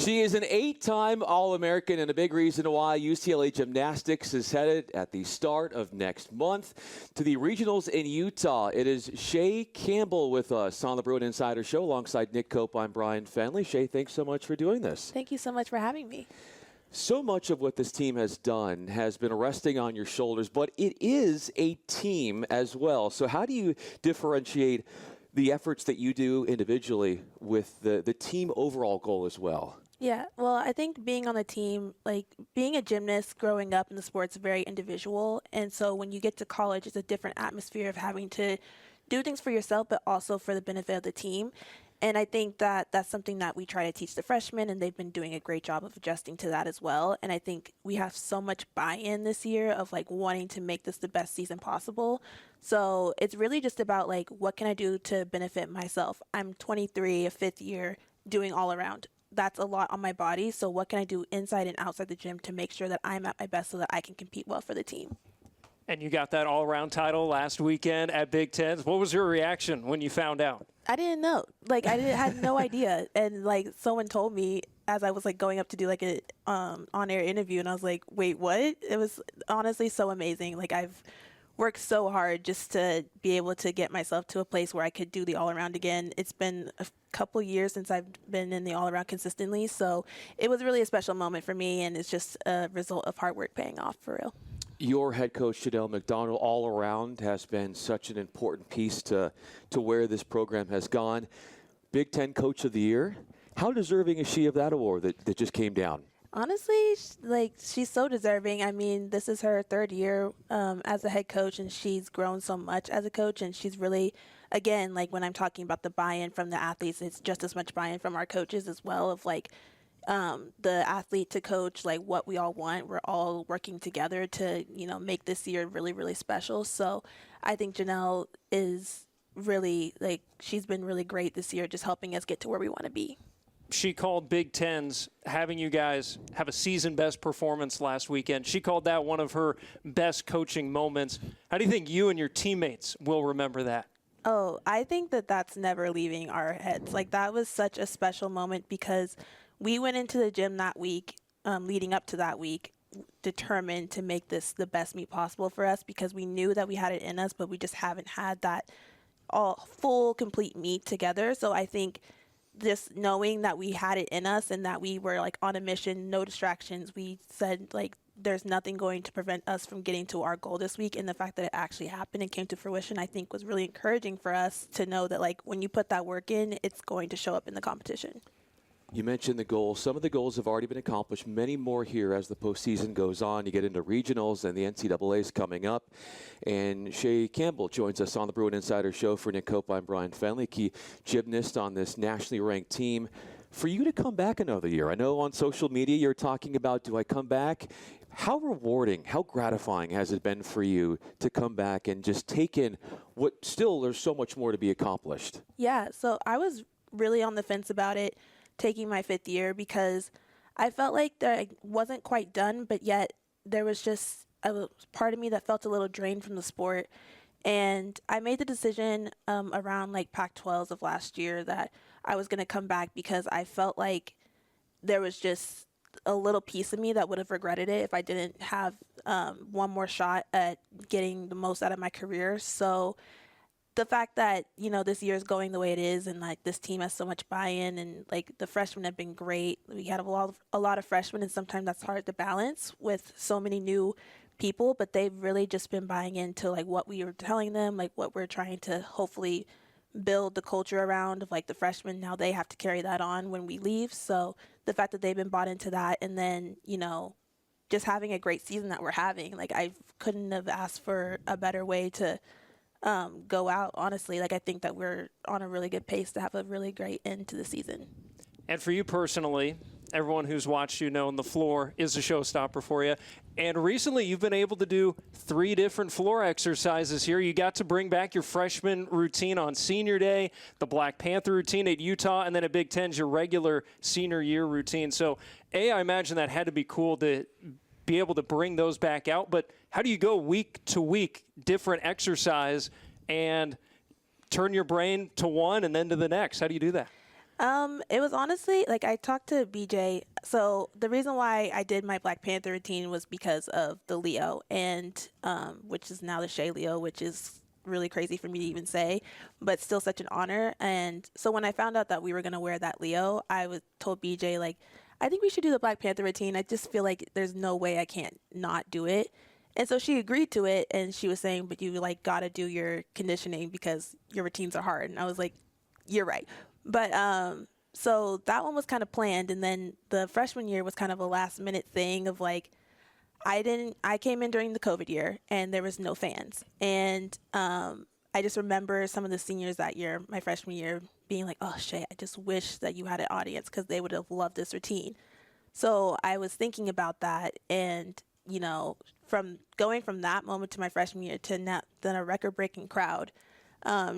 She is an 8-time All-American and a big reason why UCLA Gymnastics is headed at the start of next month to the Regionals in Utah. It is Chae Campbell with us on the Bruin Insider Show alongside Nick Koop. I'm Bryan Fenley. Chae, thanks so much for doing this. Thank you so much for having me. So much of what this team has done has been resting on your shoulders, but it is a team as well. So how do you differentiate the efforts that you do individually with the team overall goal as well? Yeah, well, I think being on the team, like being a gymnast growing up in the sport's very individual. And so when you get to college, it's a different atmosphere of having to do things for yourself, but also for the benefit of the team. And I think that that's something that we try to teach the freshmen, and they've been doing a great job of adjusting to that as well. And I think we have so much buy-in this year of like wanting to make this the best season possible. So it's really just about like, what can I do to benefit myself? I'm 23, a fifth year, doing all around. That's a lot on my body. So what can I do inside and outside the gym to make sure that I'm at my best so that I can compete well for the team? And you got that all-around title last weekend at Big Tens. What was your reaction when you found out? I didn't know. Like, had no idea. And, like, someone told me as I was, like, going up to do, like, a on-air interview, and I was like, wait, what? It was honestly so amazing. Like, I've worked so hard just to be able to get myself to a place where I could do the all-around again. It's been a couple years since I've been in the all-around consistently, so it was really a special moment for me, and it's just a result of hard work paying off for real. Your head coach, Janelle McDonald, all around has been such an important piece to where this program has gone. Big Ten Coach of the Year. How deserving is she of that award that just came down? Honestly, like, she's so deserving. I mean, this is her third year as a head coach, and she's grown so much as a coach, and she's really, again, like when I'm talking about the buy-in from the athletes, it's just as much buy-in from our coaches as well of like, the athlete to coach, like what we all want. We're all working together to, make this year really, really special. So I think Janelle is really, like, she's been really great this year, just helping us get to where we want to be. She called Big Tens having you guys have a season best performance last weekend. She called that one of her best coaching moments. How do you think you and your teammates will remember that? Oh, I think that that's never leaving our heads. Like, that was such a special moment because we went into the gym that week, leading up to that week, determined to make this the best meet possible for us because we knew that we had it in us, but we just haven't had that all full, complete meet together. So I think just knowing that we had it in us and that we were like on a mission, no distractions, we said like there's nothing going to prevent us from getting to our goal this week. And the fact that it actually happened and came to fruition, I think was really encouraging for us to know that like when you put that work in, it's going to show up in the competition. You mentioned the goals. Some of the goals have already been accomplished. Many more here as the postseason goes on. You get into regionals and the NCAA is coming up. And Chae Campbell joins us on the Bruin Insider Show. For Nick Koop, I'm Bryan Fenley, key gymnast on this nationally ranked team. For you to come back another year, I know on social media you're talking about, do I come back? How rewarding, how gratifying has it been for you to come back and just take in what still there's so much more to be accomplished? Yeah, so I was really on the fence about it, taking my fifth year, because I felt like I wasn't quite done, but yet there was just a part of me that felt a little drained from the sport. And I made the decision around like Pac-12s of last year that I was going to come back because I felt like there was just a little piece of me that would have regretted it if I didn't have one more shot at getting the most out of my career. So the fact that, this year is going the way it is and like this team has so much buy-in and like the freshmen have been great. We had a lot of freshmen, and sometimes that's hard to balance with so many new people, but they've really just been buying into like what we were telling them, like what we're trying to hopefully build the culture around of like the freshmen. Now they have to carry that on when we leave. So the fact that they've been bought into that, and then, just having a great season that we're having, like I couldn't have asked for a better way to go out, honestly. Like I think that we're on a really good pace to have a really great end to the season. And for you personally, everyone who's watched you know the floor is a showstopper for you. And recently you've been able to do 3 different floor exercises here. You got to bring back your freshman routine on senior day, the Black Panther routine at Utah, and then at Big Ten's your regular senior year routine. So, I imagine that had to be cool to be able to bring those back out. But how do you go week to week, different exercise, and turn your brain to one and then to the next? How do you do that? It was honestly, like, I talked to BJ. So the reason why I did my Black Panther routine was because of the Leo, and which is now the Chae Leo, which is really crazy for me to even say, but still such an honor. And so when I found out that we were going to wear that Leo, told BJ, like, I think we should do the Black Panther routine. I just feel like there's no way I can't not do it. And so she agreed to it, and she was saying, but you, like, got to do your conditioning because your routines are hard. And I was like, you're right. But so that one was kind of planned, and then the freshman year was kind of a last minute thing of, like, I came in during the COVID year, and there was no fans. And I just remember some of the seniors that year, my freshman year, being like, oh, Chae, I just wish that you had an audience because they would have loved this routine. So I was thinking about that, and, you know, from going from that moment to my freshman year to now, then a record-breaking crowd,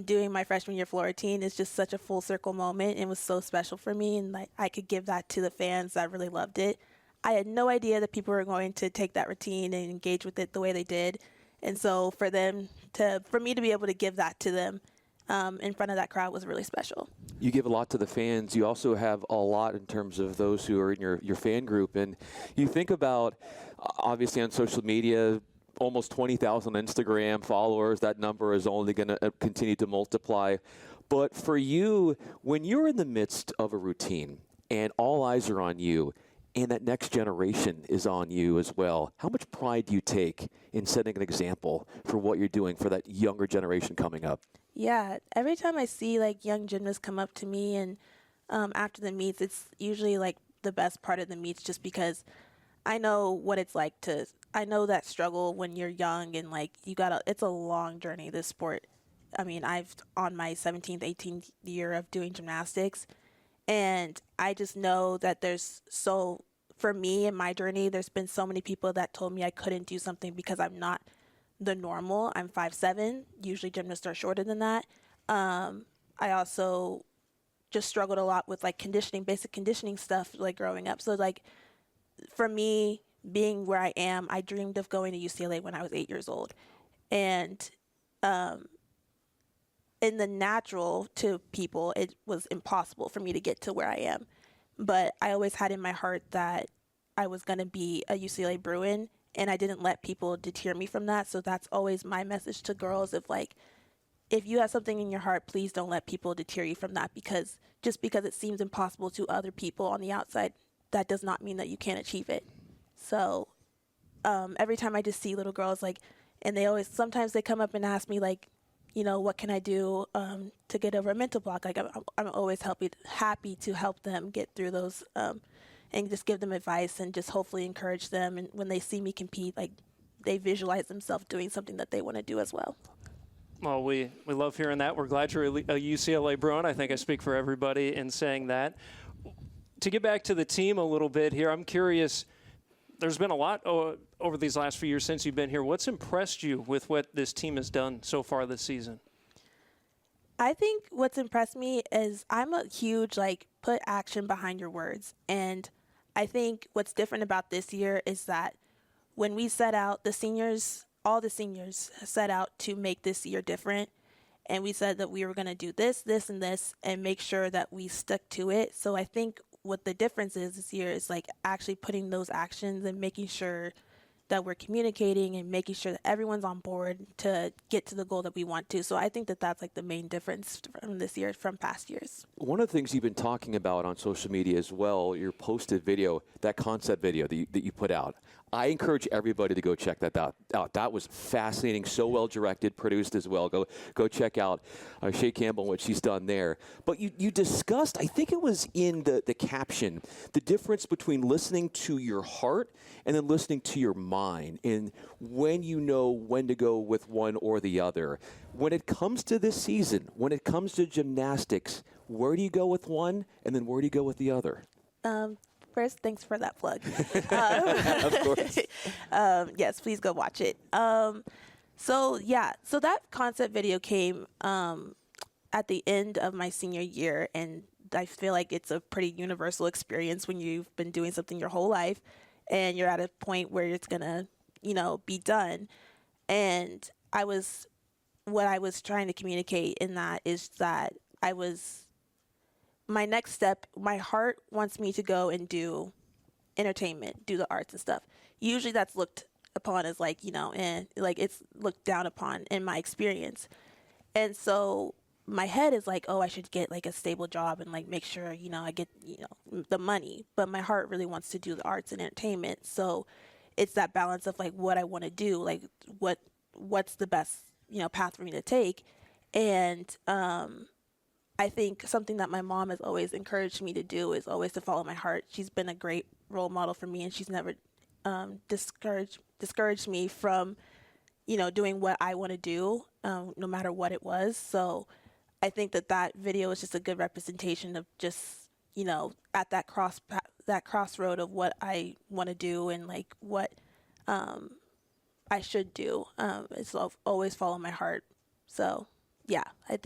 doing my freshman year floor routine is just such a full circle moment. It was so special for me, and like I could give that to the fans that really loved it. I had no idea that people were going to take that routine and engage with it the way they did. And so for me to be able to give that to them in front of that crowd was really special. You give a lot to the fans. You also have a lot in terms of those who are in your fan group. And you think about, obviously on social media, almost 20,000 Instagram followers. That number is only going to continue to multiply. But for you, when you're in the midst of a routine and all eyes are on you, and that next generation is on you as well, how much pride do you take in setting an example for what you're doing for that younger generation coming up? Yeah, every time I see like young gymnasts come up to me and after the meets, it's usually like the best part of the meets just because I know what it's like I know that struggle when you're young and like it's a long journey, this sport. I mean, I've on my 17th, 18th year of doing gymnastics, and I just know that for me in my journey, there's been so many people that told me I couldn't do something because I'm not the normal. I'm 5'7". Usually gymnasts are shorter than that. I also just struggled a lot with like basic conditioning stuff like growing up. So like for me, being where I am, I dreamed of going to UCLA when I was 8 years old. And in the natural to people, it was impossible for me to get to where I am. But I always had in my heart that I was going to be a UCLA Bruin, and I didn't let people deter me from that. So that's always my message to girls of like, if you have something in your heart, please don't let people deter you from that, because just because it seems impossible to other people on the outside, that does not mean that you can't achieve it. So every time I just see little girls like, and sometimes they come up and ask me like, you know, what can I do to get over a mental block? Like I'm always happy to help them get through those and just give them advice and just hopefully encourage them. And when they see me compete, like they visualize themselves doing something that they want to do as well. Well, we love hearing that. We're glad you're a UCLA Bruin. I think I speak for everybody in saying that. To get back to the team a little bit here, I'm curious, there's been a lot over these last few years since you've been here. What's impressed you with what this team has done so far this season? I think what's impressed me is I'm a huge, like, put action behind your words. And I think what's different about this year is that when we set out, all the seniors set out to make this year different. And we said that we were going to do this, this, and this, and make sure that we stuck to it. So I think what the difference is this year is like actually putting those actions and making sure that we're communicating and making sure that everyone's on board to get to the goal that we want to. So I think that that's like the main difference from this year from past years. One of the things you've been talking about on social media as well, your posted video, that concept video that you put out, I encourage everybody to go check that out. That was fascinating, so well directed, produced as well. Go check out Chae Campbell and what she's done there. But you discussed, I think it was in the caption, the difference between listening to your heart and then listening to your mind, and when you know when to go with one or the other. When it comes to this season, when it comes to gymnastics, where do you go with one and then where do you go with the other? First, thanks for that plug. Of course. Yes, please go watch it. So that concept video came at the end of my senior year, and I feel like it's a pretty universal experience when you've been doing something your whole life and you're at a point where it's gonna, be done. And what I was trying to communicate in that is that I was my next step, my heart wants me to go and do entertainment, do the arts and stuff. Usually that's looked upon as like, and like it's looked down upon in my experience. And so my head is like, oh, I should get like a stable job and like make sure, I get, the money. But my heart really wants to do the arts and entertainment. So it's that balance of like what I want to do, like what's the best, path for me to take. And I think something that my mom has always encouraged me to do is always to follow my heart. She's been a great role model for me, and she's never discouraged me from, doing what I want to do, no matter what it was. So I think that video is just a good representation of just, at that crossroad of what I want to do and like what I should do. It's always follow my heart. So yeah, I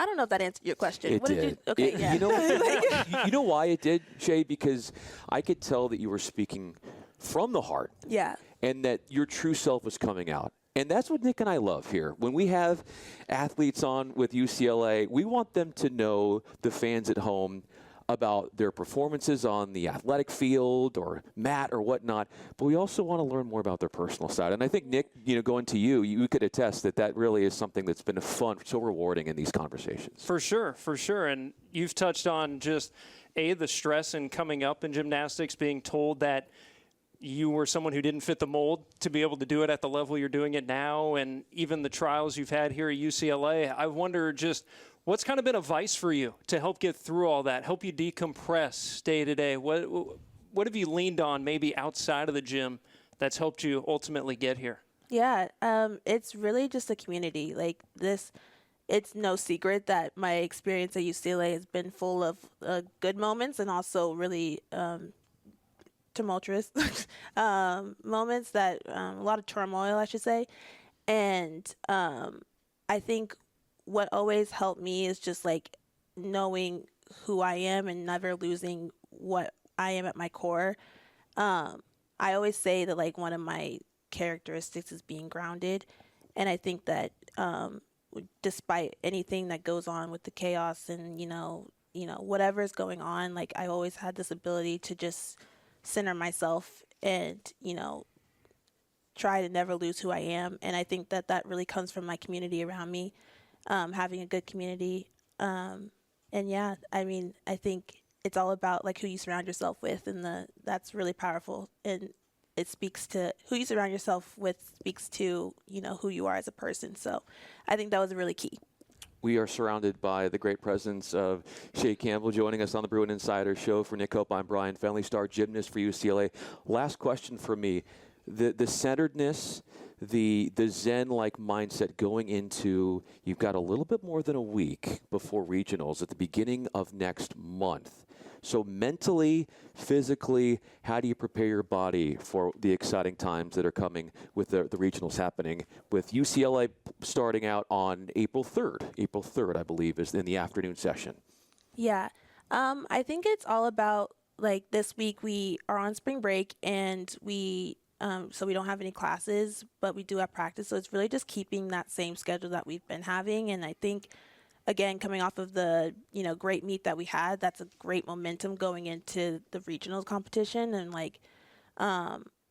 don't know if that answered your question. It did. Okay, yeah. You know why it did, Chae? Because I could tell that you were speaking from the heart. Yeah. And that your true self was coming out. And that's what Nick and I love here. When we have athletes on with UCLA, we want them to know, the fans at home, about their performances on the athletic field or mat or whatnot, but we also want to learn more about their personal side. And I think, Nick, going to you could attest that really is something that's been fun, so rewarding in these conversations. For sure. And you've touched on just, the stress in coming up in gymnastics, being told that you were someone who didn't fit the mold to be able to do it at the level you're doing it now, and even the trials you've had here at UCLA. I wonder just what's kind of been advice for you to help get through all that, help you decompress day to day? What have you leaned on maybe outside of the gym that's helped you ultimately get here? Yeah, it's really just a community. Like this, it's no secret that my experience at UCLA has been full of good moments and also really tumultuous moments that a lot of turmoil, I should say. And I think what always helped me is just like knowing who I am and never losing what I am at my core. I always say that like one of my characteristics is being grounded. And I think that despite anything that goes on with the chaos and, whatever is going on, like I always had this ability to just center myself and, try to never lose who I am. And I think that really comes from my community around me, having a good community. And yeah, I think it's all about like who you surround yourself with, and that's really powerful. And it speaks to who you surround yourself with, speaks to, who you are as a person. So I think that was really key. We are surrounded by the great presence of Chae Campbell joining us on the Bruin Insider Show. For Nick Koop, I'm Bryan, Fenley star gymnast for UCLA. Last question for me. The centeredness, the Zen-like mindset going into, you've got a little bit more than a week before regionals at the beginning of next month. So mentally, physically, how do you prepare your body for the exciting times that are coming with the regionals happening, with UCLA starting out on April 3rd? April 3rd, I believe, is in the afternoon session. Yeah. I think it's all about, like, this week we are on spring break and so we don't have any classes, but we do have practice. So it's really just keeping that same schedule that we've been having. And I think, again, coming off of the, great meet that we had, that's a great momentum going into the regionals competition. And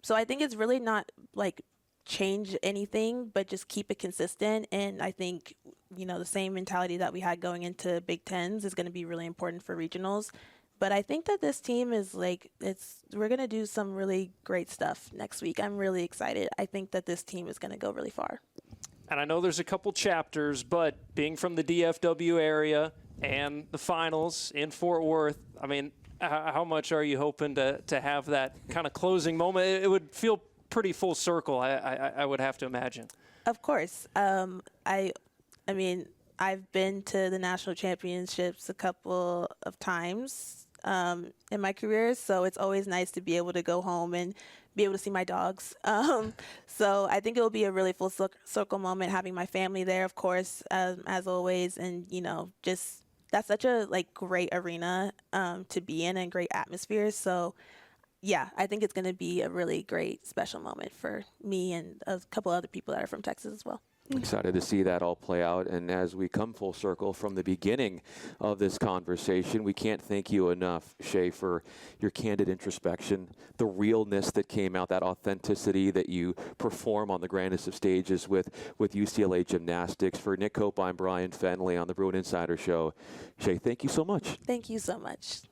so I think it's really not like change anything, but just keep it consistent. And I think, the same mentality that we had going into Big Tens is going to be really important for regionals. But I think that this team is we're going to do some really great stuff next week. I'm really excited. I think that this team is going to go really far. And I know there's a couple chapters, but being from the DFW area and the finals in Fort Worth, how much are you hoping to have that kind of closing moment? It would feel pretty full circle, I would have to imagine. Of course. I've been to the national championships a couple of times in my career, so it's always nice to be able to go home and be able to see my dogs. So I think it will be a really full circle moment, having my family there, of course, as always. And, just that's such a great arena to be in and great atmosphere. So, yeah, I think it's going to be a really great special moment for me and a couple other people that are from Texas as well. Excited to see that all play out. And as we come full circle from the beginning of this conversation, we can't thank you enough, Chae, for your candid introspection, the realness that came out, that authenticity that you perform on the grandest of stages with UCLA gymnastics. For Nick Koop, I'm Bryan Fenley on the Bruin Insider Show. Chae, thank you so much. Thank you so much.